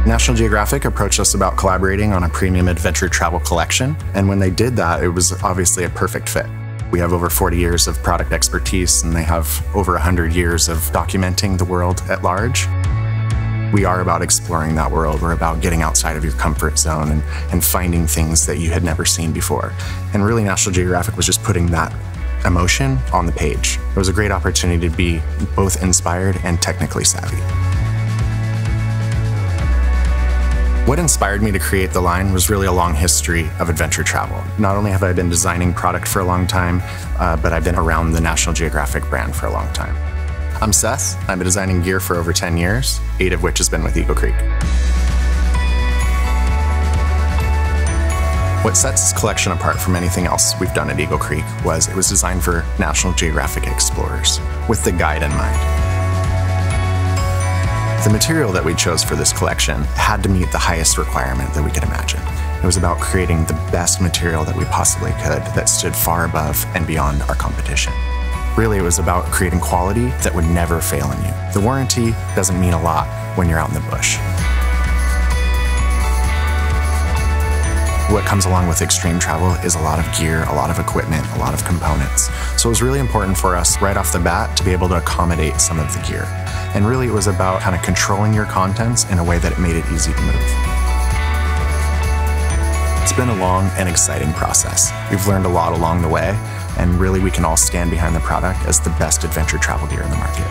National Geographic approached us about collaborating on a premium adventure travel collection, and when they did that, it was obviously a perfect fit. We have over 40 years of product expertise, and they have over 100 years of documenting the world at large. We are about exploring that world. We're about getting outside of your comfort zone and finding things that you had never seen before. And really, National Geographic was just putting that emotion on the page. It was a great opportunity to be both inspired and technically savvy. What inspired me to create the line was really a long history of adventure travel. Not only have I been designing product for a long time, but I've been around the National Geographic brand for a long time. I'm Seth. I've been designing gear for over 10 years, 8 of which has been with Eagle Creek. What sets this collection apart from anything else we've done at Eagle Creek was it was designed for National Geographic explorers, with the guide in mind. The material that we chose for this collection had to meet the highest requirement that we could imagine. It was about creating the best material that we possibly could that stood far above and beyond our competition. Really, it was about creating quality that would never fail in you. The warranty doesn't mean a lot when you're out in the bush. What comes along with extreme travel is a lot of gear, a lot of equipment, a lot of components. So it was really important for us right off the bat to be able to accommodate some of the gear. And really it was about kind of controlling your contents in a way that it made it easy to move. It's been a long and exciting process. We've learned a lot along the way, and really we can all stand behind the product as the best adventure travel gear in the market.